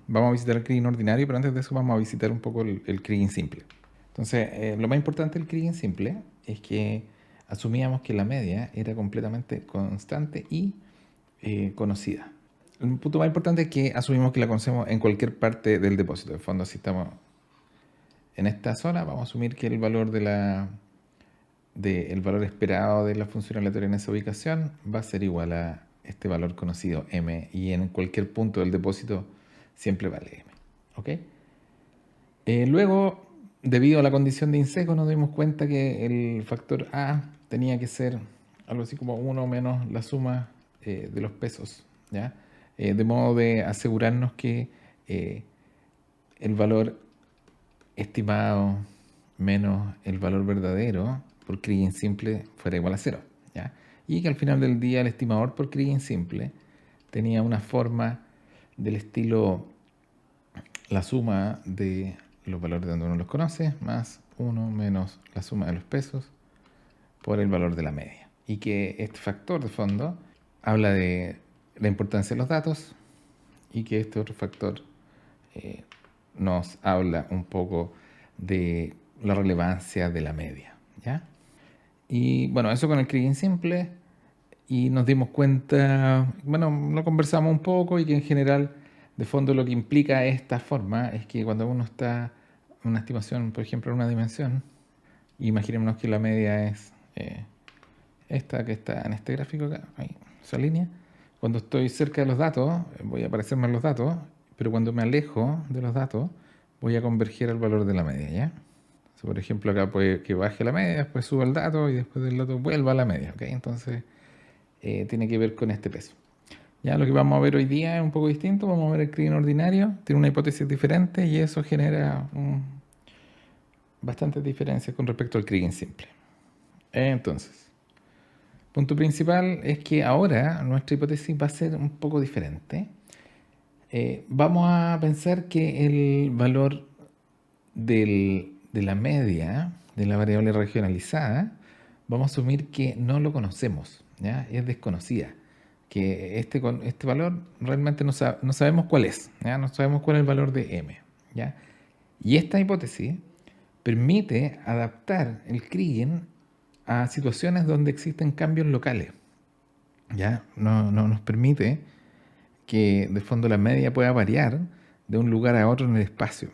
Vamos a visitar el Kriging ordinario, pero antes de eso vamos a visitar un poco el Kriging simple. Entonces, lo más importante del Kriging simple es que asumíamos que la media era completamente constante y conocida. El punto más importante es que asumimos que la conocemos en cualquier parte del depósito. De fondo, si estamos en esta zona, vamos a asumir que el valor el valor esperado de la función aleatoria en esa ubicación va a ser igual a este valor conocido m, y en cualquier punto del depósito siempre vale m. ¿Ok? Luego, debido a la condición de inseco, nos dimos cuenta que el factor a tenía que ser algo así como 1 menos la suma de los pesos, ¿ya? De modo de asegurarnos que el valor estimado menos el valor verdadero por Kriging simple fuera igual a 0, ¿ya? Y que al final del día el estimador por Kriging simple tenía una forma del estilo la suma de los valores donde uno los conoce más 1 menos la suma de los pesos por el valor de la media. Y que este factor de fondo habla de la importancia de los datos, y que este otro factor nos habla un poco de la relevancia de la media, ¿ya? Y bueno, eso con el Kriging simple, y nos dimos cuenta, bueno, lo conversamos un poco, y que en general, de fondo, lo que implica esta forma es que cuando uno está en una estimación, por ejemplo, en una dimensión, imaginémonos que la media es esta que está en este gráfico acá, ahí, esa línea. Cuando estoy cerca de los datos, voy a aparecerme en los datos, pero cuando me alejo de los datos, voy a converger al valor de la media, ¿ya? O sea, por ejemplo, acá puede que baje la media, después suba el dato y después del dato vuelva a la media, ¿ok? Entonces, tiene que ver con este peso. Ya lo que vamos a ver hoy día es un poco distinto. Vamos a ver el Kriging ordinario, tiene una hipótesis diferente, y eso genera bastantes diferencias con respecto al Kriging simple. Entonces, punto principal es que ahora nuestra hipótesis va a ser un poco diferente. Vamos a pensar que el valor de la media de la variable regionalizada, vamos a asumir que no lo conocemos, ¿ya? Es desconocida. Que este valor realmente no sabemos cuál es, ¿ya? No sabemos cuál es el valor de m, ¿ya? Y esta hipótesis permite adaptar el Kriging a situaciones donde existen cambios locales, ¿ya? No nos permite que de fondo la media pueda variar de un lugar a otro en el espacio.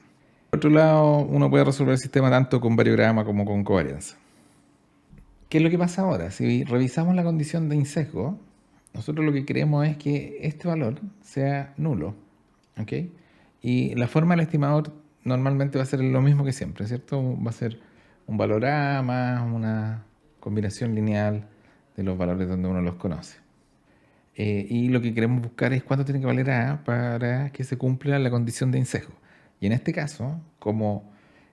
Por otro lado, uno puede resolver el sistema tanto con variograma como con covarianza. ¿Qué es lo que pasa ahora? Si revisamos la condición de insesgo, nosotros lo que queremos es que este valor sea nulo, ¿ok? Y la forma del estimador normalmente va a ser lo mismo que siempre, ¿cierto? Va a ser un valor A más una combinación lineal de los valores donde uno los conoce. Y lo que queremos buscar es cuánto tiene que valer A para que se cumpla la condición de insesgo. Y en este caso, como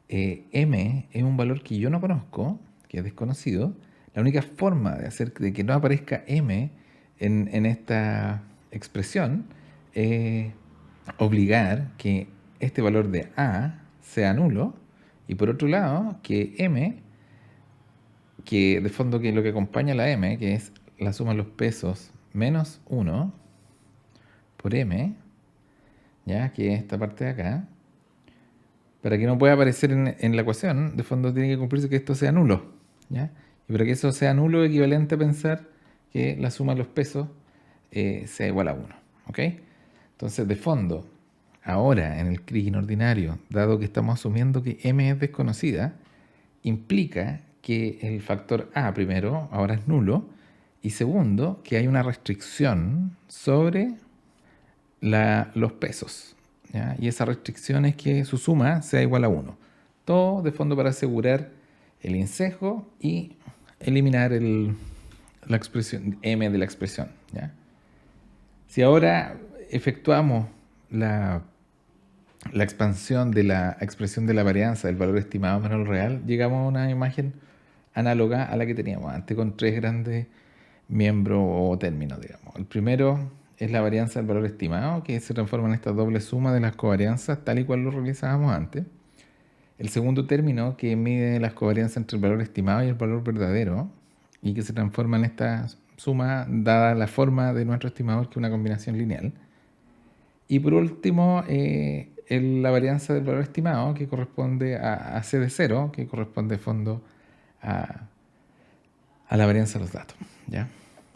M es un valor que yo no conozco, que es desconocido, la única forma de hacer de que no aparezca M en esta expresión es obligar que este valor de A sea nulo, y por otro lado, que M, que de fondo que lo que acompaña a la M, que es la suma de los pesos menos 1 por m, ya que es esta parte de acá, para que no pueda aparecer en la ecuación, de fondo tiene que cumplirse que esto sea nulo, ¿ya? Y para que eso sea nulo, es equivalente a pensar que la suma de los pesos sea igual a 1, ¿ok? Entonces, de fondo, ahora en el Kriging ordinario, dado que estamos asumiendo que m es desconocida, implica que el factor a, primero, ahora es nulo, y segundo, que hay una restricción sobre los pesos, ¿ya? Y esa restricción es que su suma sea igual a 1. Todo de fondo para asegurar el insesgo y eliminar la expresión m de la expresión, ¿ya? Si ahora efectuamos la expansión de la expresión de la varianza del valor estimado menos el real, llegamos a una imagen análoga a la que teníamos antes, con tres grandes miembros o términos, digamos. El primero es la varianza del valor estimado, que se transforma en esta doble suma de las covarianzas, tal y cual lo realizábamos antes. El segundo término, que mide las covarianzas entre el valor estimado y el valor verdadero, y que se transforma en esta suma dada la forma de nuestro estimador, que es una combinación lineal. Y por último, la varianza del valor estimado, que corresponde a C de 0, que corresponde de fondo a, a la varianza de los datos. ¿Ya?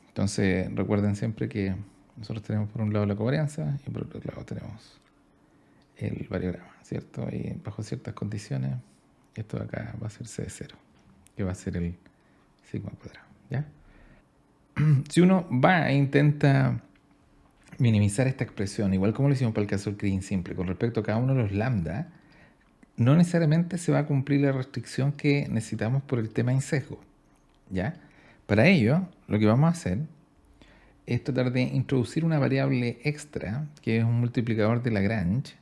Entonces, recuerden siempre que nosotros tenemos por un lado la covarianza y por otro lado tenemos el variograma, ¿cierto? Y bajo ciertas condiciones, esto de acá va a ser C de 0, que va a ser el sigma cuadrado. ¿Ya? Si uno va e intenta minimizar esta expresión, igual como lo hicimos para el caso del Kriging simple, con respecto a cada uno de los lambda, no necesariamente se va a cumplir la restricción que necesitamos por el tema en sesgo. ¿Ya? Para ello, lo que vamos a hacer es tratar de introducir una variable extra, que es un multiplicador de Lagrange,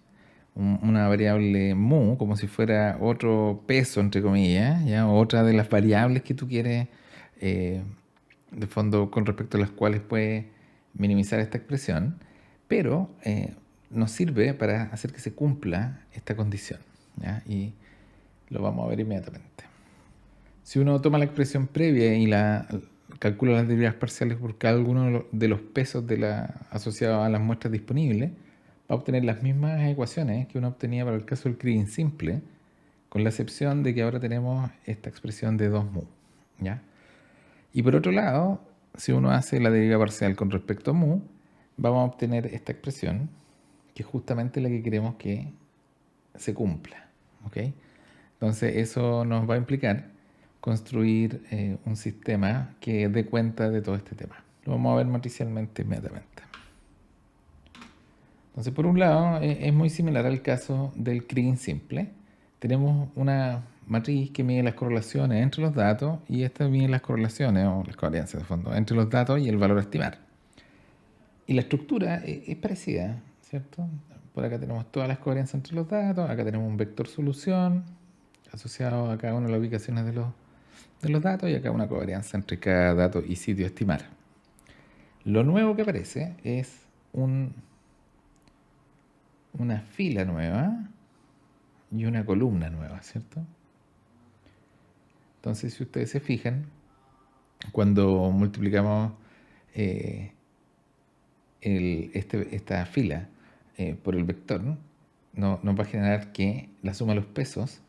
una variable mu, como si fuera otro peso, entre comillas, ¿ya? Otra de las variables que tú quieres, eh, de fondo, con respecto a las cuales puedes minimizar esta expresión, pero nos sirve para hacer que se cumpla esta condición, ¿ya? Y lo vamos a ver inmediatamente. Si uno toma la expresión previa y calcula las derivadas parciales por cada uno de los pesos asociados a las muestras disponibles, va a obtener las mismas ecuaciones que uno obtenía para el caso del Kriging simple, con la excepción de que ahora tenemos esta expresión de 2 mu. ¿Ya? Y por otro lado, si uno hace la derivada parcial con respecto a mu, vamos a obtener esta expresión, que es justamente la que queremos que se cumpla. ¿Ok? Entonces eso nos va a implicar construir un sistema que dé cuenta de todo este tema. Lo vamos a ver matricialmente inmediatamente. Entonces, por un lado, es muy similar al caso del Kriging simple. Tenemos una matriz que mide las correlaciones entre los datos y esta mide las correlaciones o las covariancias de fondo entre los datos y el valor a estimar. Y la estructura es parecida, ¿cierto? Por acá tenemos todas las covariancias entre los datos, acá tenemos un vector solución asociado a cada una de las ubicaciones de los datos y acá una covarianza entre cada dato y sitio a estimar. Lo nuevo que aparece es una fila nueva y una columna nueva, ¿cierto? Entonces, si ustedes se fijan, cuando multiplicamos esta fila por el vector, nos va a generar que la suma de los pesos,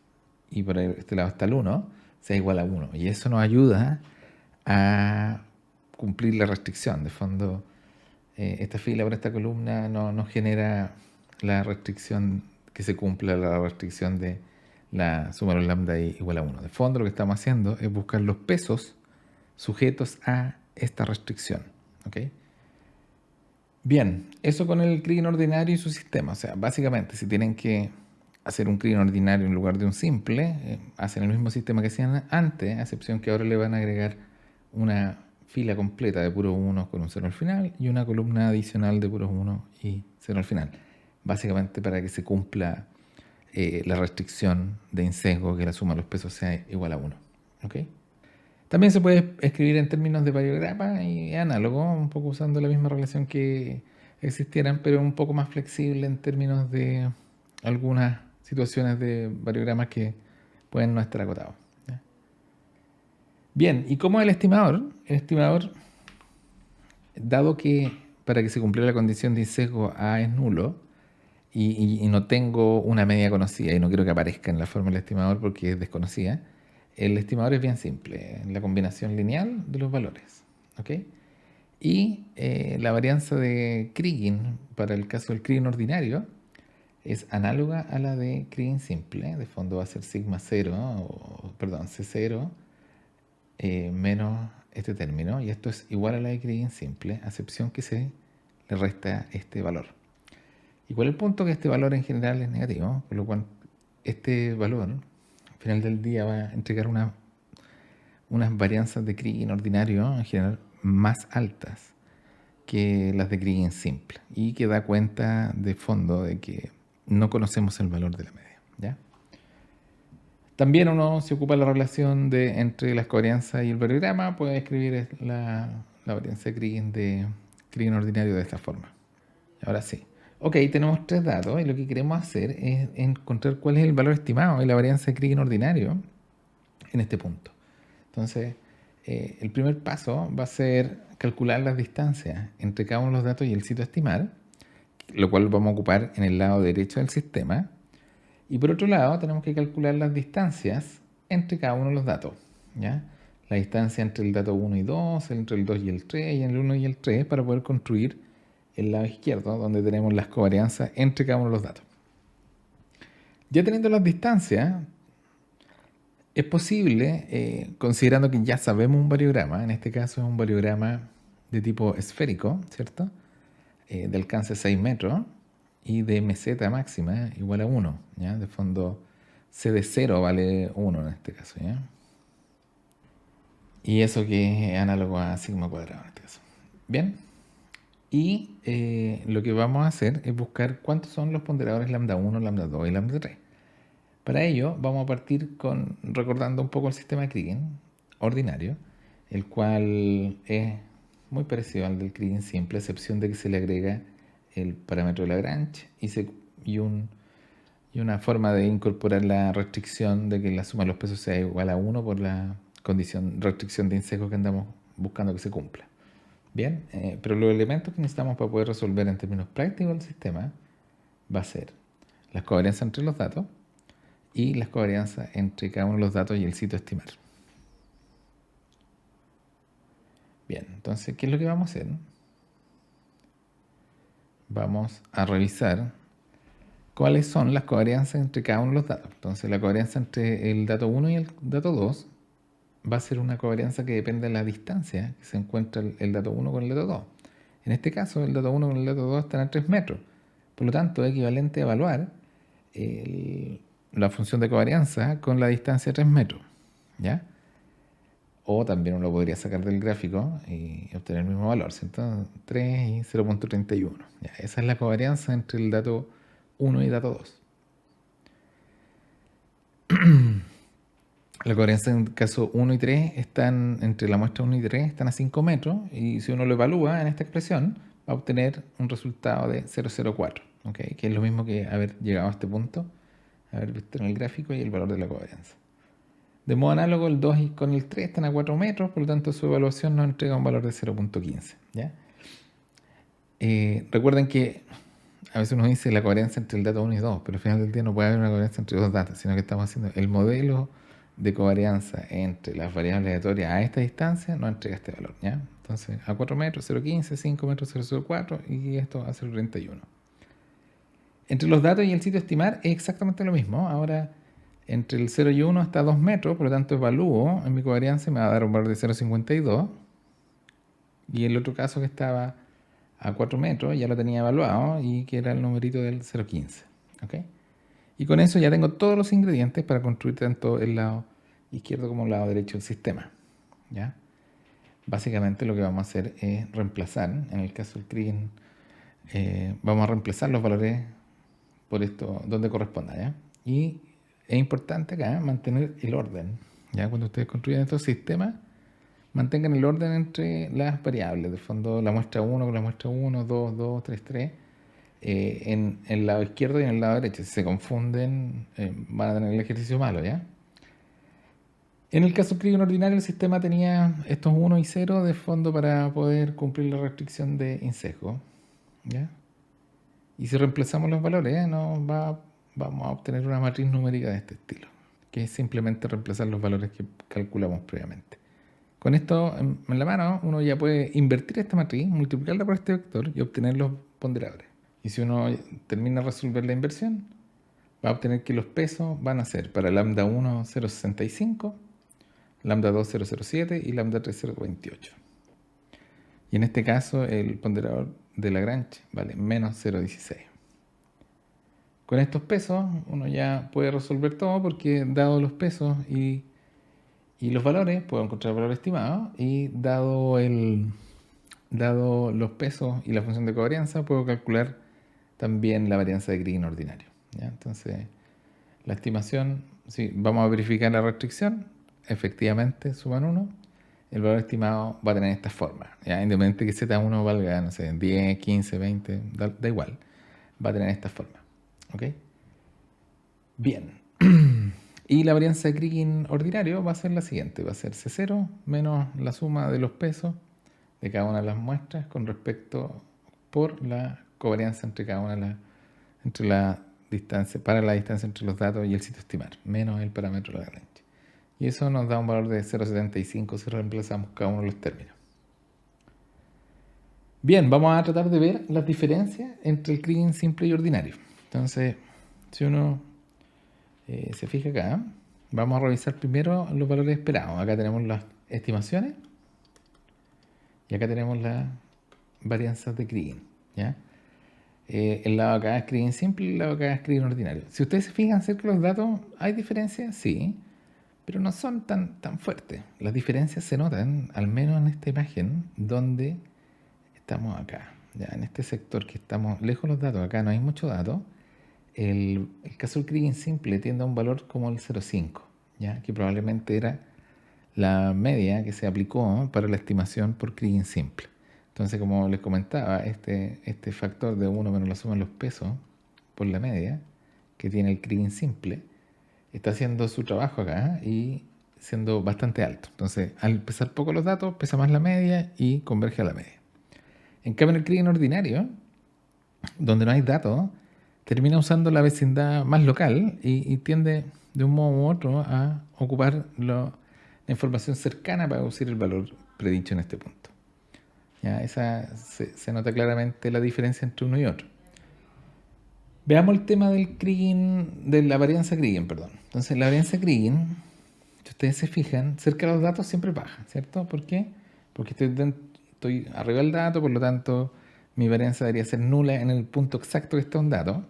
y por este lado está el 1, sea igual a 1. Y eso nos ayuda a cumplir la restricción. De fondo, esta fila por esta columna no nos genera la restricción que se cumpla la restricción de la suma de los lambda igual a 1. De fondo, lo que estamos haciendo es buscar los pesos sujetos a esta restricción. ¿Ok? Bien, eso con el Kriging ordinario y su sistema. O sea, básicamente, si tienen que hacer un Kriging ordinario en lugar de un simple, hacen el mismo sistema que hacían antes, a excepción que ahora le van a agregar una fila completa de puros unos con un 0 al final y una columna adicional de puros 1 y 0 al final. Básicamente para que se cumpla la restricción de insesgo, que la suma de los pesos sea igual a 1. ¿Ok? También se puede escribir en términos de variograma y análogo, un poco usando la misma relación que existieran, pero un poco más flexible en términos de algunas situaciones de variogramas que pueden no estar acotados. ¿Ya? Bien, ¿y cómo es el estimador? El estimador, dado que para que se cumpla la condición de sesgo A es nulo y no tengo una media conocida y no quiero que aparezca en la forma del estimador porque es desconocida, el estimador es bien simple, la combinación lineal de los valores. ¿Ok? Y la varianza de Kriging para el caso del Kriging ordinario es análoga a la de Kriging simple. De fondo va a ser sigma 0, perdón, C0 menos este término. Y esto es igual a la de Kriging simple, a excepción que se le resta este valor. ¿Y cuál es el punto? Que este valor en general es negativo, por lo cual este valor al final del día va a entregar unas varianzas de Kriging ordinario en general más altas que las de Kriging simple y que da cuenta de fondo de que no conocemos el valor de la media. ¿Ya? También uno se ocupa de la relación entre las covarianzas y el variograma, puede escribir la varianza de Kriging ordinario de esta forma. Ahora sí. Ok, tenemos tres datos y lo que queremos hacer es encontrar cuál es el valor estimado de la varianza de Kriging ordinario en este punto. Entonces, el primer paso va a ser calcular las distancias entre cada uno de los datos y el sitio a estimar, lo cual vamos a ocupar en el lado derecho del sistema. Y por otro lado, tenemos que calcular las distancias entre cada uno de los datos, ¿ya? La distancia entre el dato 1 y 2, entre el 2 y el 3, y el 1 y el 3, para poder construir el lado izquierdo, donde tenemos las covarianzas entre cada uno de los datos. Ya teniendo las distancias, es posible, considerando que ya sabemos un variograma, en este caso es un variograma de tipo esférico, ¿cierto? De alcance 6 metros y de meseta máxima igual a 1, ¿ya? De fondo, C de 0 vale 1 en este caso, ¿ya? Y eso que es análogo a sigma cuadrado en este caso. Bien. Y lo que vamos a hacer es buscar cuántos son los ponderadores lambda 1, lambda 2 y lambda 3. Para ello vamos a partir recordando un poco el sistema Kriging ordinario, el cual es muy parecido al del Kriging simple, a excepción de que se le agrega el parámetro de Lagrange y una forma de incorporar la restricción de que la suma de los pesos sea igual a 1 por la restricción de insecos que andamos buscando que se cumpla. Bien, pero los elementos que necesitamos para poder resolver en términos prácticos el sistema va a ser las covarianzas entre los datos y las covarianzas entre cada uno de los datos y el sitio a estimar. Bien, entonces, ¿qué es lo que vamos a hacer? Vamos a revisar cuáles son las covarianzas entre cada uno de los datos. Entonces, la covarianza entre el dato 1 y el dato 2 va a ser una covarianza que depende de la distancia que se encuentra el dato 1 con el dato 2. En este caso, el dato 1 con el dato 2 están a 3 metros. Por lo tanto, es equivalente a evaluar la función de covarianza con la distancia de 3 metros, ¿ya? O también uno lo podría sacar del gráfico y obtener el mismo valor, ¿cierto? 3 y 0.31. ¿Ya? Esa es la covarianza entre el dato 1 y el dato 2. La covarianza en el caso 1 y 3 están, entre la muestra 1 y 3, están a 5 metros, y si uno lo evalúa en esta expresión, va a obtener un resultado de 0,04, ¿okay? Que es lo mismo que haber llegado a este punto, haber visto en el gráfico y el valor de la covarianza. De modo análogo, el 2 con el 3 están a 4 metros, por lo tanto su evaluación nos entrega un valor de 0.15. ¿Ya? Recuerden que a veces uno dice la covarianza entre el dato 1 y 2, pero al final del día no puede haber una covarianza entre dos datos, sino que estamos haciendo el modelo de covarianza entre las variables aleatorias a esta distancia, nos entrega este valor. ¿Ya? Entonces, a 4 metros, 0.15, 5 metros, 0.04, y esto va a ser 31. Entre los datos y el sitio a estimar es exactamente lo mismo. Ahora, entre el 0 y 1 está a 2 metros, por lo tanto evalúo en mi covarianza, me va a dar un valor de 0,52. Y el otro caso que estaba a 4 metros ya lo tenía evaluado y que era el numerito del 0,15. ¿Okay? Y con eso ya tengo todos los ingredientes para construir tanto el lado izquierdo como el lado derecho del sistema. ¿Ya? Básicamente lo que vamos a hacer es reemplazar, en el caso del Kriging, vamos a reemplazar los valores por esto donde corresponda. ¿Ya? Y es importante acá mantener el orden. ¿Ya? Cuando ustedes construyen estos sistemas, mantengan el orden entre las variables. De fondo, la muestra 1 con la muestra 1, 2, 2, 3, 3. En el lado izquierdo y en el lado derecho. Si se confunden, van a tener el ejercicio malo, ¿ya? En el caso Kriging ordinario, el sistema tenía estos 1 y 0 de fondo para poder cumplir la restricción de insesgo, ¿ya? Y si reemplazamos los valores, vamos a obtener una matriz numérica de este estilo, que es simplemente reemplazar los valores que calculamos previamente. Con esto en la mano, uno ya puede invertir esta matriz, multiplicarla por este vector y obtener los ponderadores. Y si uno termina de resolver la inversión, va a obtener que los pesos van a ser para lambda 1 0,65, lambda 2 0,07 y lambda 3 0,28. Y en este caso el ponderador de Lagrange vale menos 0,16. Con estos pesos uno ya puede resolver todo, porque dado los pesos y los valores, puedo encontrar el valor estimado, y dado los pesos y la función de covarianza, puedo calcular también la varianza de Kriging ordinario. ¿Ya? Entonces, la estimación, si vamos a verificar la restricción, efectivamente suman 1, el valor estimado va a tener esta forma. ¿Ya? Independiente que Z1 valga, no sé, 10, 15, 20, da igual, va a tener esta forma. ¿Ok? Bien. Y la varianza de Kriging ordinario va a ser la siguiente, va a ser C0 menos la suma de los pesos de cada una de las muestras con respecto por la covarianza entre cada una de las, entre la distancia, para la distancia entre los datos y el sitio estimar, menos el parámetro Lagrange. Y eso nos da un valor de 0,75 si reemplazamos cada uno de los términos. Bien, vamos a tratar de ver las diferencias entre el Kriging simple y ordinario. Entonces, si uno se fija acá, vamos a revisar primero los valores esperados. Acá tenemos las estimaciones y acá tenemos las varianzas de Kriging, ¿ya? El lado acá es Kriging simple y el lado acá es Kriging ordinario. Si ustedes se fijan cerca de los datos, ¿hay diferencias? Sí, pero no son tan fuertes. Las diferencias se notan, al menos en esta imagen, donde estamos acá, ya en este sector que estamos lejos de los datos, acá no hay mucho dato. El caso del Kriging simple tiende a un valor como el 0,5, ¿ya? Que probablemente era la media que se aplicó para la estimación por Kriging simple. Entonces, como les comentaba, este factor de 1 menos la suma de los pesos por la media que tiene el Kriging simple está haciendo su trabajo acá y siendo bastante alto. Entonces, al pesar poco los datos, pesa más la media y converge a la media. En cambio, en el Kriging ordinario, donde no hay datos, termina usando la vecindad más local y tiende de un modo u otro a ocupar la información cercana para producir el valor predicho en este punto. ¿Ya? Se nota claramente la diferencia entre uno y otro. Veamos el tema del Kriging, de la varianza Kriging, perdón. Entonces, la varianza Kriging, si ustedes se fijan, cerca de los datos siempre baja, ¿cierto? ¿Por qué? Porque estoy arriba del dato, por lo tanto, mi varianza debería ser nula en el punto exacto que está un dato.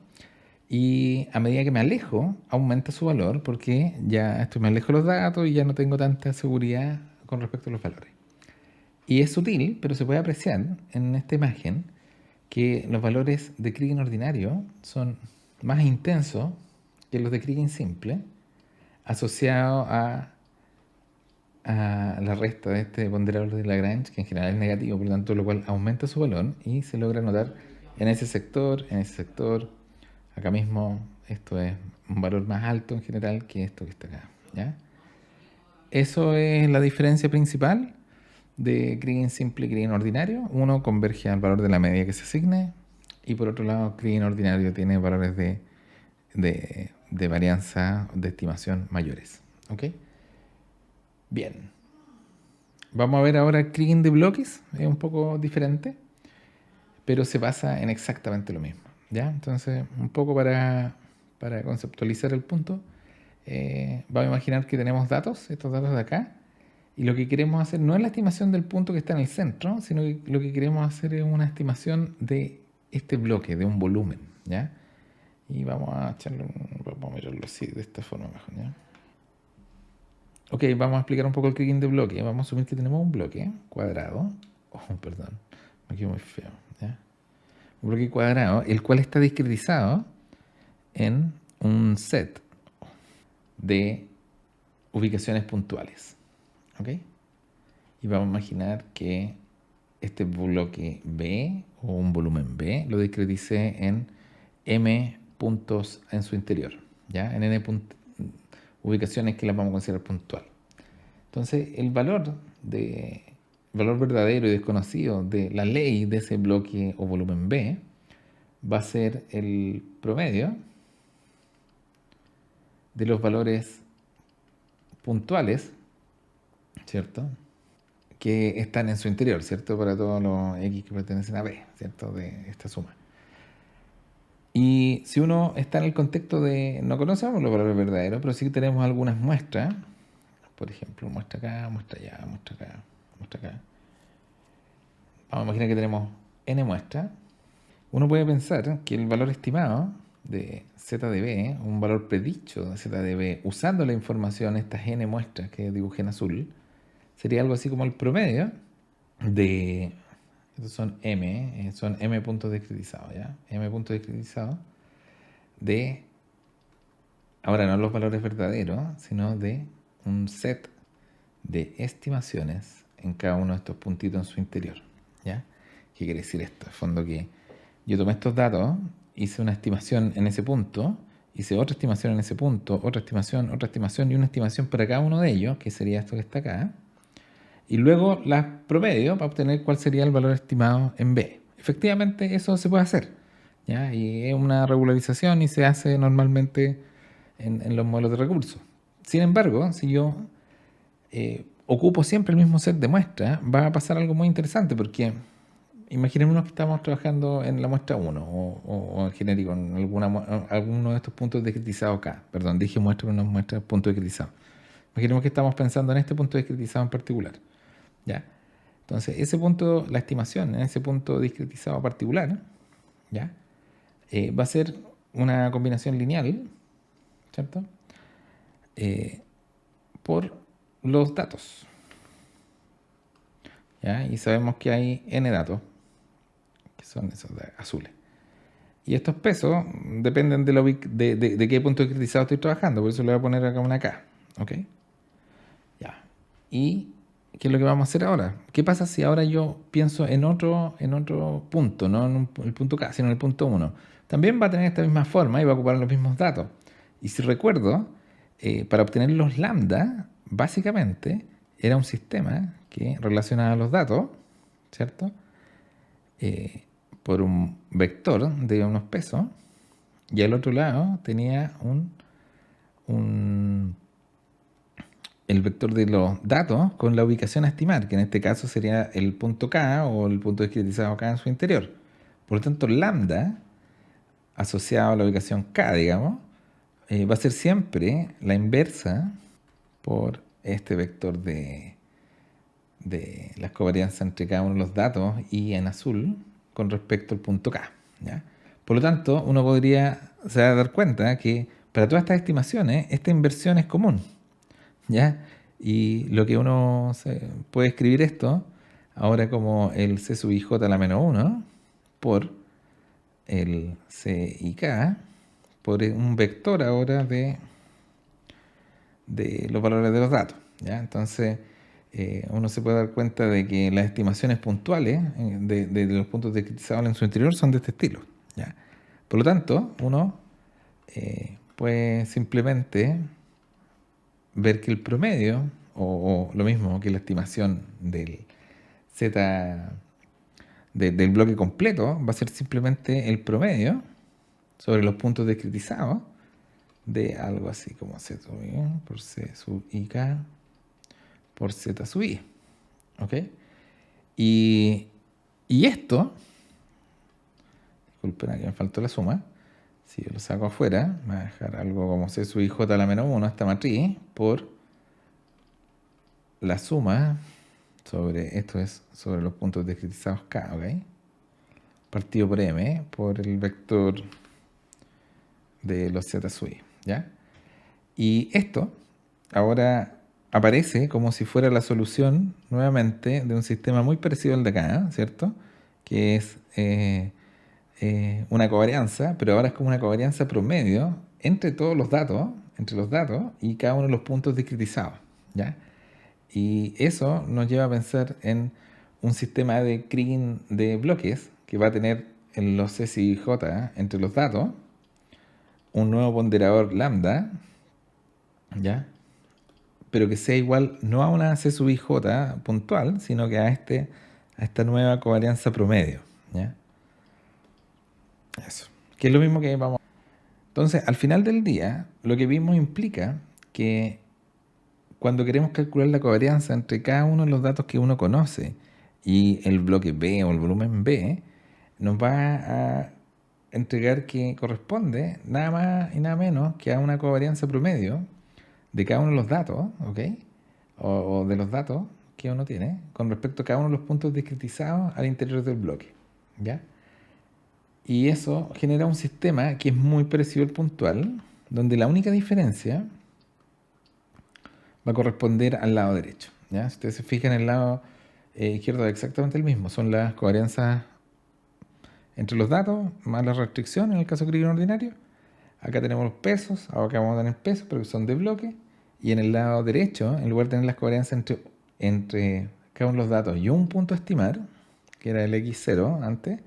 Y a medida que me alejo, aumenta su valor porque ya estoy más lejos de los datos y ya no tengo tanta seguridad con respecto a los valores. Y es sutil, pero se puede apreciar en esta imagen que los valores de Kriging ordinario son más intensos que los de Kriging simple, asociados a la resta de este ponderable de Lagrange, que en general es negativo, por lo tanto, lo cual aumenta su valor y se logra notar en ese sector, acá mismo. Esto es un valor más alto en general que esto que está acá, ¿ya? Eso es la diferencia principal de Kriging simple y Kriging ordinario. Uno converge al valor de la media que se asigne y por otro lado Kriging ordinario tiene valores de varianza de estimación mayores. ¿Ok? Bien. Vamos a ver ahora Kriging de bloques. Es un poco diferente, pero se basa en exactamente lo mismo, ¿ya? Entonces, un poco para conceptualizar el punto, vamos a imaginar que tenemos datos, estos datos de acá, y lo que queremos hacer no es la estimación del punto que está en el centro, sino que lo que queremos hacer es una estimación de este bloque, de un volumen, ¿ya? Y vamos a mirarlo así, de esta forma mejor, ¿ya? Ok, vamos a explicar un poco el Kriging de bloque. Vamos a asumir que tenemos un bloque cuadrado. Oh, perdón, me quedó muy feo, ¿ya? Un bloque cuadrado, el cual está discretizado en un set de ubicaciones puntuales. ¿Ok? Y vamos a imaginar que este bloque B o un volumen B lo discreticé en M puntos en su interior, ¿ya? En N ubicaciones que las vamos a considerar puntual. Entonces, el valor verdadero y desconocido de la ley de ese bloque o volumen B va a ser el promedio de los valores puntuales, ¿cierto? Que están en su interior, ¿cierto? Para todos los X que pertenecen a B, ¿cierto? De esta suma. Y si uno está en el contexto de, no conocemos los valores verdaderos, pero sí tenemos algunas muestras, por ejemplo, muestra acá, muestra allá, muestra acá, muestra acá. Vamos a imaginar que tenemos n muestras. Uno puede pensar que el valor estimado de z de b, un valor predicho de z de b, usando la información, estas n muestras que dibujé en azul, sería algo así como el promedio de, estos son m puntos discretizados, ¿ya? M puntos discretizados de, ahora no los valores verdaderos, sino de un set de estimaciones en cada uno de estos puntitos en su interior, ¿ya? ¿Qué quiere decir esto? En fondo que yo tomé estos datos, hice una estimación en ese punto, hice otra estimación en ese punto, otra estimación y una estimación para cada uno de ellos, que sería esto que está acá, y luego las promedio para obtener cuál sería el valor estimado en B. Efectivamente, eso se puede hacer. ¿ya? Y es una regularización y se hace normalmente en los modelos de recursos. Sin embargo, si yo ocupo siempre el mismo set de muestras, va a pasar algo muy interesante porque imaginémonos que estamos trabajando en la muestra 1 o en genérico, en alguno de estos puntos discretizados acá. Perdón, dije muestra, pero no muestra punto discretizado. Imaginemos que estamos pensando en este punto discretizado en particular. ¿Ya? Entonces, ese punto, la estimación en ese punto discretizado particular, ¿ya? Va a ser una combinación lineal, ¿cierto? Eh, por los datos. ¿Ya? Y sabemos que hay n datos, que son esos de azules. Y estos pesos dependen de qué punto discretizado estoy trabajando, por eso le voy a poner acá una K. ¿Ok? Ya. ¿Y qué es lo que vamos a hacer ahora? ¿Qué pasa si ahora yo pienso en otro punto, no en el punto K, sino en el punto 1? También va a tener esta misma forma y va a ocupar los mismos datos. Y si recuerdo, para obtener los lambda, básicamente era un sistema que relacionaba los datos, ¿cierto? Eh, por un vector de unos pesos y al otro lado tenía un el vector de los datos con la ubicación a estimar, que en este caso sería el punto K o el punto discretizado K en su interior. Por lo tanto, lambda asociado a la ubicación K, digamos, va a ser siempre la inversa por este vector de las covarianzas entre cada uno de los datos y en azul con respecto al punto K. ¿Ya? Por lo tanto, uno se va a dar cuenta que para todas estas estimaciones, esta inversión es común. ¿Ya? Y lo que puede escribir esto ahora como el C sub ij a la menos 1 por el C y K por un vector ahora de los valores de los datos. ¿Ya? Entonces, uno se puede dar cuenta de que las estimaciones puntuales de los puntos discretizados en su interior son de este estilo. ¿Ya? Por lo tanto, uno puede simplemente ver que el promedio, o lo mismo que la estimación del Z del bloque completo, va a ser simplemente el promedio sobre los puntos discretizados de algo así como Z sub I por C sub IK por Z sub I. ¿Ok? Y esto, disculpen, aquí me faltó la suma. Si yo lo saco afuera, me va a dejar algo como C sub IJ a la menos 1, esta matriz, por la suma sobre los puntos discretizados K, ¿ok? Partido por M, por el vector de los Z sub I, ¿ya? Y esto ahora aparece como si fuera la solución nuevamente de un sistema muy parecido al de acá, ¿cierto? Que es una covarianza, pero ahora es como una covarianza promedio entre todos los datos, entre los datos y cada uno de los puntos discretizados, ¿ya? Y eso nos lleva a pensar en un sistema de Kriging de bloques que va a tener en los C y J entre los datos un nuevo ponderador lambda, ¿ya? Pero que sea igual no a una C sub IJ puntual, sino que a esta nueva covarianza promedio, ¿ya? Eso. Que es lo mismo que vamos. Entonces, al final del día, lo que vimos implica que cuando queremos calcular la covarianza entre cada uno de los datos que uno conoce y el bloque B o el volumen B, nos va a entregar que corresponde nada más y nada menos que a una covarianza promedio de cada uno de los datos, ¿ok? O de los datos que uno tiene con respecto a cada uno de los puntos discretizados al interior del bloque, ¿ya? Y eso genera un sistema que es muy parecido al puntual, donde la única diferencia va a corresponder al lado derecho, ¿ya? Si ustedes se fijan, el lado izquierdo es exactamente el mismo. Son las covarianzas entre los datos más la restricción en el caso crítico ordinario. Acá tenemos los pesos, acá vamos a tener pesos, pero que son de bloque. Y en el lado derecho, en lugar de tener las covarianzas entre cada uno de los datos y un punto a estimar, que era el x0 antes,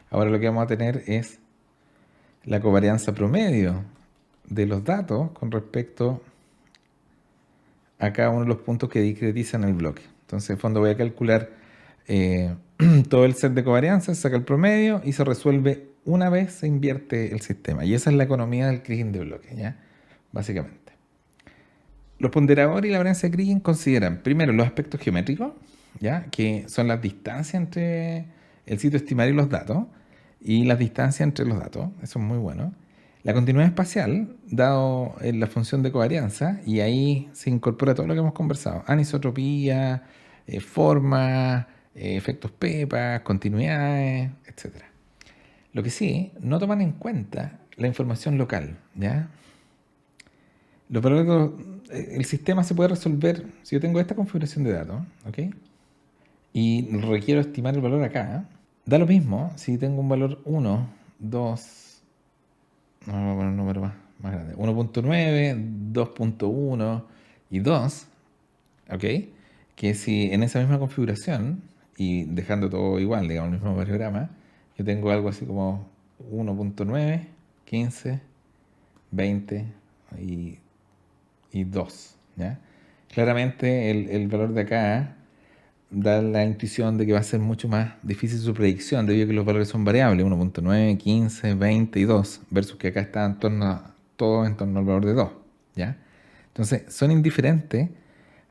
ahora lo que vamos a tener es la covarianza promedio de los datos con respecto a cada uno de los puntos que discretizan el bloque. Entonces, en fondo voy a calcular todo el set de covarianzas, saca el promedio y se resuelve una vez se invierte el sistema. Y esa es la economía del Kriging de bloque, ¿ya? Básicamente. Los ponderadores y la varianza de Kriging consideran primero los aspectos geométricos, ¿ya? Que son las distancias entre el sitio estimar y los datos, y las distancias entre los datos, eso es muy bueno. La continuidad espacial, dado la función de covarianza, y ahí se incorpora todo lo que hemos conversado: anisotropía, formas, efectos PEPA, continuidades, etcétera. Lo que sí, no toman en cuenta la información local, ¿ya? Los valores el sistema se puede resolver si yo tengo esta configuración de datos, ¿ok? Y requiero estimar el valor acá. Da lo mismo si tengo un valor 1, 2, no, vamos a poner un número más grande, 1.9, 2.1 y 2, ¿ok? Que si en esa misma configuración, y dejando todo igual, digamos, el mismo variograma, yo tengo algo así como 1.9, 15, 20 y, y 2, ¿ya? Claramente el valor de acá da la intuición de que va a ser mucho más difícil su predicción, debido a que los valores son variables: 1.9, 15, 20 y 2, versus que acá está en torno todo en torno al valor de 2, ¿ya? Entonces, son indiferentes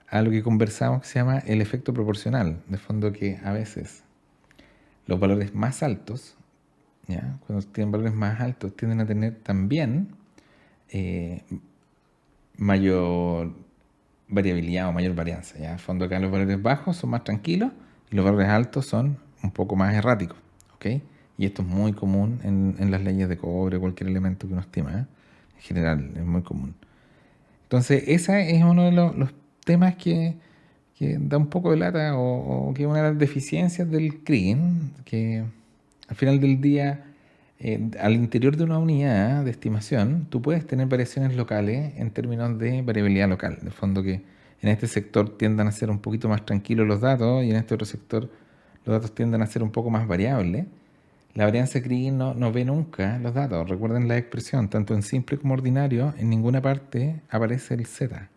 a lo que conversamos, que se llama el efecto proporcional. De fondo, que a veces los valores más altos, ¿ya? Cuando tienen valores más altos, tienden a tener también eh, mayor variabilidad o mayor varianza, ¿ya? De fondo, acá los valores bajos son más tranquilos y los valores altos son un poco más erráticos, ¿ok? Y esto es muy común en las leyes de cobre, cualquier elemento que uno estima, ¿eh? En general, es muy común. Entonces, ese es uno de los temas que da un poco de lata, o que es una de las deficiencias del Kriging, que al final del día, al interior de una unidad de estimación, tú puedes tener variaciones locales en términos de variabilidad local. De fondo, que en este sector tiendan a ser un poquito más tranquilos los datos y en este otro sector los datos tienden a ser un poco más variables. La varianza de Kriging no ve nunca los datos. Recuerden la expresión: tanto en simple como ordinario, en ninguna parte aparece el z,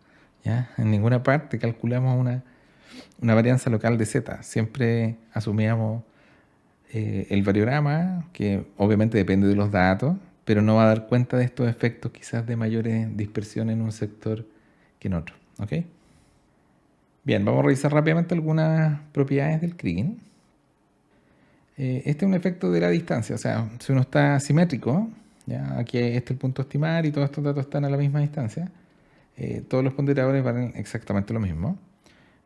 ¿ya? En ninguna parte calculamos una varianza local de z. Siempre asumíamos el variograma, que obviamente depende de los datos, pero no va a dar cuenta de estos efectos quizás de mayores dispersión en un sector que en otro, ¿ok? Bien, vamos a revisar rápidamente algunas propiedades del Kriging. Este es un efecto de la distancia, o sea, si uno está simétrico, ¿ya? Aquí este es el punto a estimar y todos estos datos están a la misma distancia, todos los ponderadores valen exactamente lo mismo,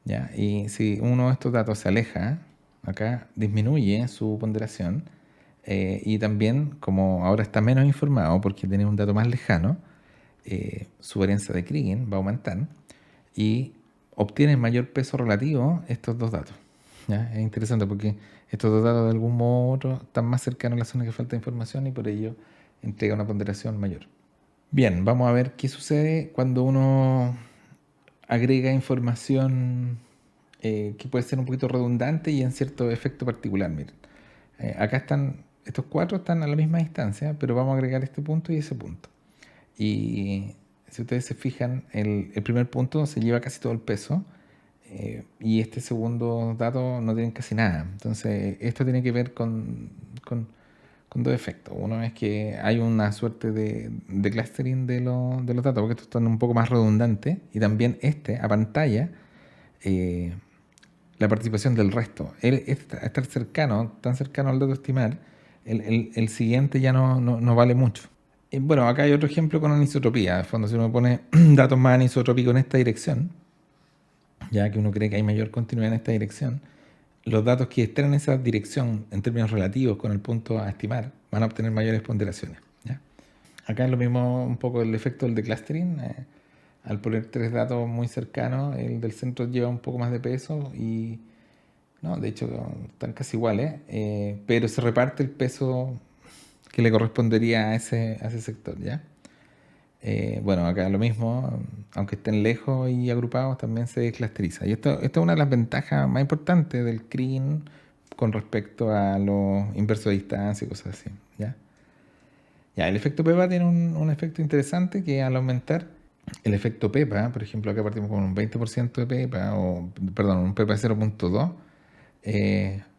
¿ya? Y si uno de estos datos se aleja, acá disminuye su ponderación, y también, como ahora está menos informado porque tiene un dato más lejano, su varianza de Kriging va a aumentar y obtienen mayor peso relativo estos dos datos, ¿ya? Es interesante porque estos dos datos de algún modo u otro están más cercanos a la zona que falta información y por ello entrega una ponderación mayor. Bien, vamos a ver qué sucede cuando uno agrega información que puede ser un poquito redundante y en cierto efecto particular. Miren, acá están, estos cuatro están a la misma distancia, pero vamos a agregar este punto y ese punto. Y si ustedes se fijan, el primer punto se lleva casi todo el peso, y este segundo dato no tiene casi nada. Entonces, esto tiene que ver con dos efectos. Uno es que hay una suerte de clustering de los datos, porque estos están un poco más redundantes, y también a pantalla, eh, la participación del resto. Estar cercano, tan cercano al dato a estimar, el siguiente ya no vale mucho. Bueno, acá hay otro ejemplo con anisotropía. De fondo, si uno pone datos más anisotrópicos en esta dirección, ya que uno cree que hay mayor continuidad en esta dirección, los datos que estén en esa dirección en términos relativos con el punto a estimar van a obtener mayores ponderaciones, ¿ya? Acá es lo mismo un poco el efecto del de clustering. Al poner tres datos muy cercanos, el del centro lleva un poco más de peso y, no, de hecho, están casi iguales, pero se reparte el peso que le correspondería a ese sector, ¿ya? Bueno, acá lo mismo, aunque estén lejos y agrupados, también se clusteriza. Y esto es una de las ventajas más importantes del Kriging con respecto a los inversos de distancia y cosas así, ¿ya? Ya, el efecto PEPA tiene un efecto interesante, que al aumentar el efecto PEPA, por ejemplo, acá partimos con un 20% de PEPA, o perdón, un PEPA de 0.2,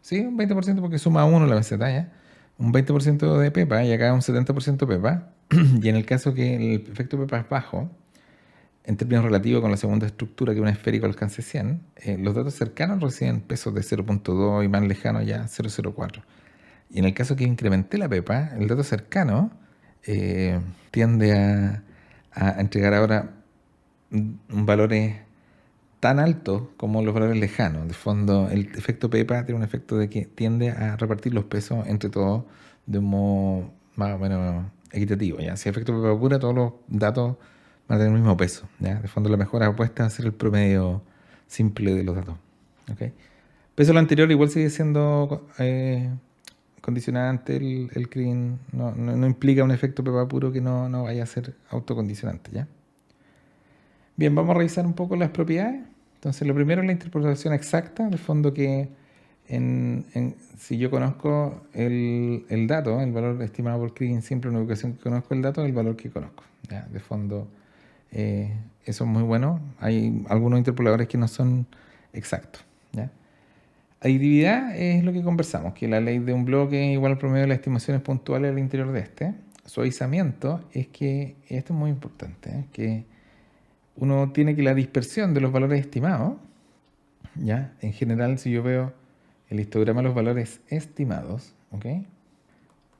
sí, un 20% porque suma 1 la meseta, ¿ya? un 20% de pepa y acá un 70% pepa, y en el caso que el efecto pepa es bajo, en términos relativos con la segunda estructura, que es un esférico alcance 100, los datos cercanos reciben pesos de 0.2 y más lejanos ya 0.04. Y en el caso que incrementé la pepa, el dato cercano tiende a entregar ahora valores tan altos como los valores lejanos. De fondo, el efecto pepa tiene un efecto de que tiende a repartir los pesos entre todos de un modo más o menos equitativo. ¿Ya? Si hay efecto pepa pura, todos los datos van a tener el mismo peso. ¿Ya? De fondo, la mejor apuesta va a ser el promedio simple de los datos. ¿Okay? Peso lo anterior igual sigue siendo condicionante, el Kriging no implica un efecto pepa puro que no vaya a ser autocondicionante, ¿ya? Bien, vamos a revisar un poco las propiedades. Entonces, lo primero es la interpolación exacta, de fondo que si yo conozco el dato, el valor estimado por Kriging simple, una ubicación que conozco el dato, es el valor que conozco, ¿ya? De fondo, eso es muy bueno. Hay algunos interpoladores que no son exactos, ¿ya? Aditividad es lo que conversamos, que la ley de un bloque es igual al promedio de las estimaciones puntuales al interior de este. Suavizamiento es que, esto es muy importante, que uno tiene que la dispersión de los valores estimados, ¿ya? En general, si yo veo el histograma de los valores estimados, ¿ok?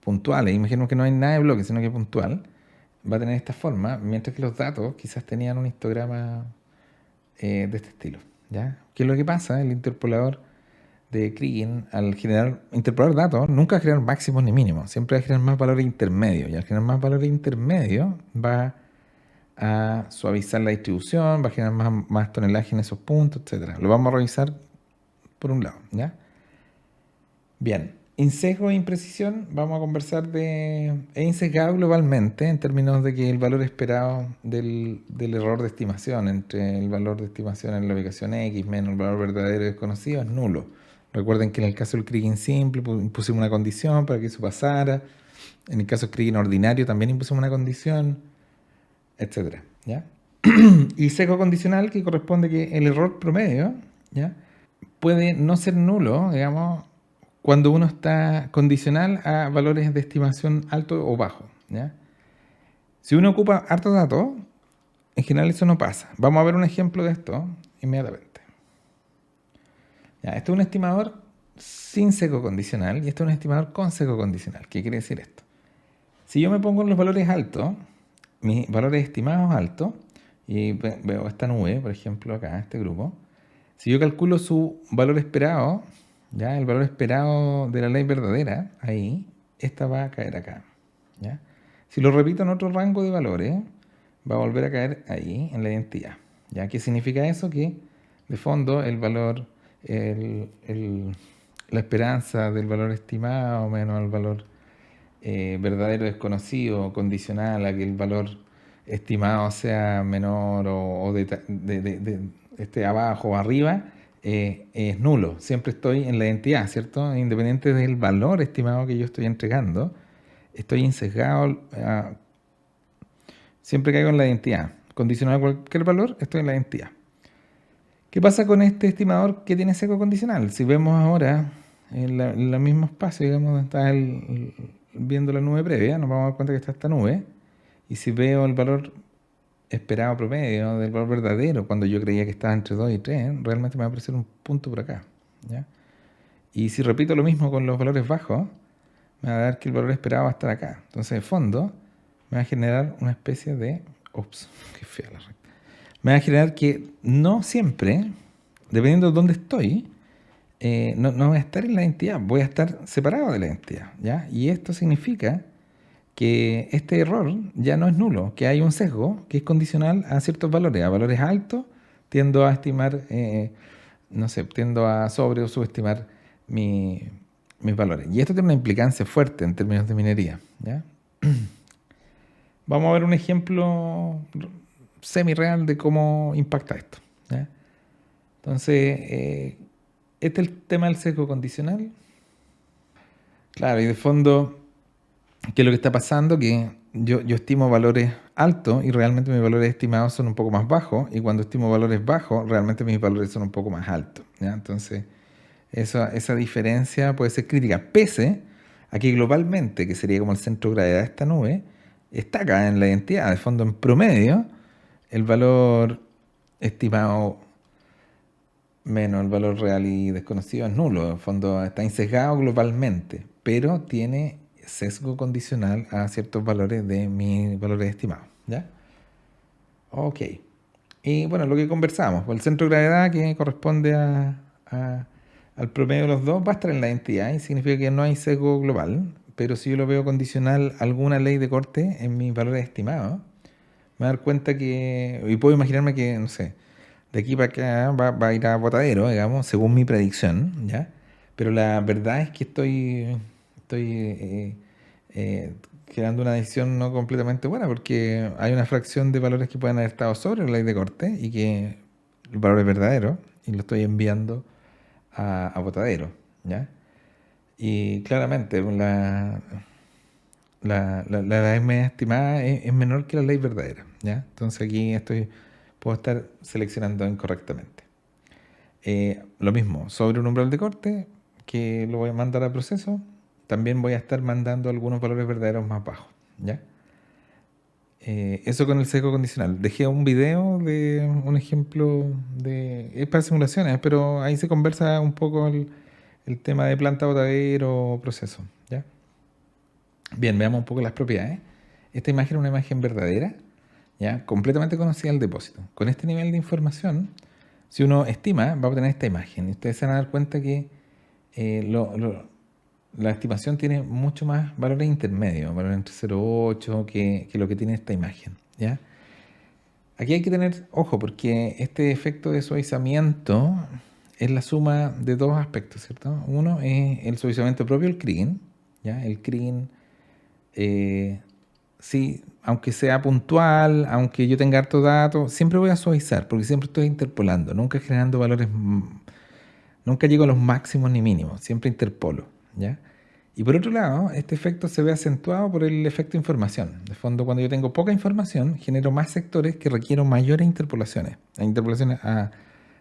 Puntuales, imagino que no hay nada de bloque, sino que puntual, va a tener esta forma, mientras que los datos quizás tenían un histograma de este estilo, ¿ya? ¿Qué es lo que pasa? El interpolador de Kriging, al interpolar datos, nunca va a generar máximos ni mínimos, siempre va a generar más valores intermedios, y al generar más valores intermedios va a suavizar la distribución, va a generar más tonelaje en esos puntos, etc. Lo vamos a revisar por un lado, ¿ya? Bien, sesgo e imprecisión, vamos a conversar de... Es insesgado globalmente en términos de que el valor esperado del error de estimación entre el valor de estimación en la ubicación X menos el valor verdadero desconocido es nulo. Recuerden que en el caso del Kriging simple impusimos una condición para que eso pasara. En el caso del Kriging ordinario también impusimos una condición, etcétera, ¿ya? Y sesgo condicional, que corresponde que el error promedio, ¿ya?, puede no ser nulo, digamos, cuando uno está condicional a valores de estimación alto o bajo, ¿ya? Si uno ocupa hartos datos, en general eso no pasa. Vamos a ver un ejemplo de esto inmediatamente. Ya, este es un estimador sin sesgo condicional y este es un estimador con sesgo condicional. ¿Qué quiere decir esto? Si yo me pongo en los valores altos, mis valores estimados altos, y veo esta nube, por ejemplo, acá, este grupo, si yo calculo su valor esperado, ¿ya?, el valor esperado de la ley verdadera, ahí, esta va a caer acá, ¿ya? Si lo repito en otro rango de valores, va a volver a caer ahí, en la identidad, ¿ya? ¿Qué significa eso? Que, de fondo, el valor, la esperanza del valor estimado menos el valor verdadero desconocido, condicional a que el valor estimado sea menor o esté abajo o arriba, es nulo. Siempre estoy en la identidad, ¿cierto? Independiente del valor estimado que yo estoy entregando, estoy insesgado, siempre caigo en la identidad. Condicional a cualquier valor, estoy en la identidad. ¿Qué pasa con este estimador que tiene sesgo condicional? Si vemos ahora en el mismo espacio, digamos, donde está viendo la nube previa, nos vamos a dar cuenta que está esta nube, y si veo el valor esperado promedio del valor verdadero, cuando yo creía que estaba entre 2 y 3, realmente me va a aparecer un punto por acá, ¿ya? Y si repito lo mismo con los valores bajos, me va a dar que el valor esperado va a estar acá. Entonces, de fondo, me va a generar una especie de... Ups, qué fea la recta. Me va a generar que no siempre, dependiendo de dónde estoy, no voy a estar en la identidad, voy a estar separado de la identidad, ¿ya? Y esto significa que este error ya no es nulo, que hay un sesgo que es condicional a ciertos valores. A valores altos tiendo a estimar, no sé, tiendo a sobre o subestimar mis valores. Y esto tiene una implicancia fuerte en términos de minería, ¿ya? Vamos a ver un ejemplo semi-real de cómo impacta esto, ¿ya? Entonces, este es el tema del sesgo condicional. Claro, y de fondo, ¿qué es lo que está pasando? Que yo estimo valores altos y realmente mis valores estimados son un poco más bajos, y cuando estimo valores bajos, realmente mis valores son un poco más altos, ¿ya? Entonces, esa diferencia puede ser crítica, pese Aquí globalmente, que sería como el centro de gravedad de esta nube, está acá en la identidad. De fondo, en promedio, el valor estimado menos el valor real y desconocido es nulo. En fondo, está insesgado globalmente, pero tiene sesgo condicional a ciertos valores de mis valores estimados. ¿Ya? Ok. Y bueno, lo que conversamos, pues el centro de gravedad que corresponde al promedio de los dos va a estar en la entidad y significa que no hay sesgo global, pero si yo lo veo condicional a alguna ley de corte en mis valores estimados, me voy a dar cuenta que, y puedo imaginarme que, no sé, de aquí para acá va a ir a botadero, digamos, según mi predicción, ¿ya? Pero la verdad es que estoy eh, generando una decisión no completamente buena porque hay una fracción de valores que pueden haber estado sobre la ley de corte y que el valor es verdadero y lo estoy enviando a botadero, ¿ya? Y claramente la edad media estimada es menor que la ley verdadera, ¿ya? Entonces aquí puedo estar seleccionando incorrectamente. Lo mismo, sobre un umbral de corte, que lo voy a mandar a proceso, también voy a estar mandando algunos valores verdaderos más bajos, ¿ya? Eso con el sesgo condicional. Dejé un video de un ejemplo es para simulaciones, pero ahí se conversa un poco el tema de planta botadero o proceso, ¿ya? Bien, veamos un poco las propiedades. Esta imagen es una imagen verdadera, ¿ya? Completamente conocida del depósito. Con este nivel de información, si uno estima, va a obtener esta imagen. Y ustedes se van a dar cuenta que eh, lo- lo- la estimación tiene mucho más valores intermedios, valores entre 0,8 que lo que tiene esta imagen, ¿ya? Aquí hay que tener ojo porque este efecto de suavizamiento es la suma de dos aspectos, ¿cierto? Uno es el suavizamiento propio del Kriging, ¿ya? El Kriging eh, sí, aunque sea puntual, aunque yo tenga harto datos, siempre voy a suavizar, porque siempre estoy interpolando, nunca generando valores, nunca llego a los máximos ni mínimos, siempre interpolo, ¿ya? Y por otro lado, este efecto se ve acentuado por el efecto información. De fondo, cuando yo tengo poca información, genero más sectores que requieren mayores interpolaciones, a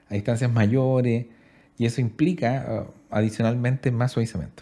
distancias mayores, y eso implica adicionalmente más suavizamiento.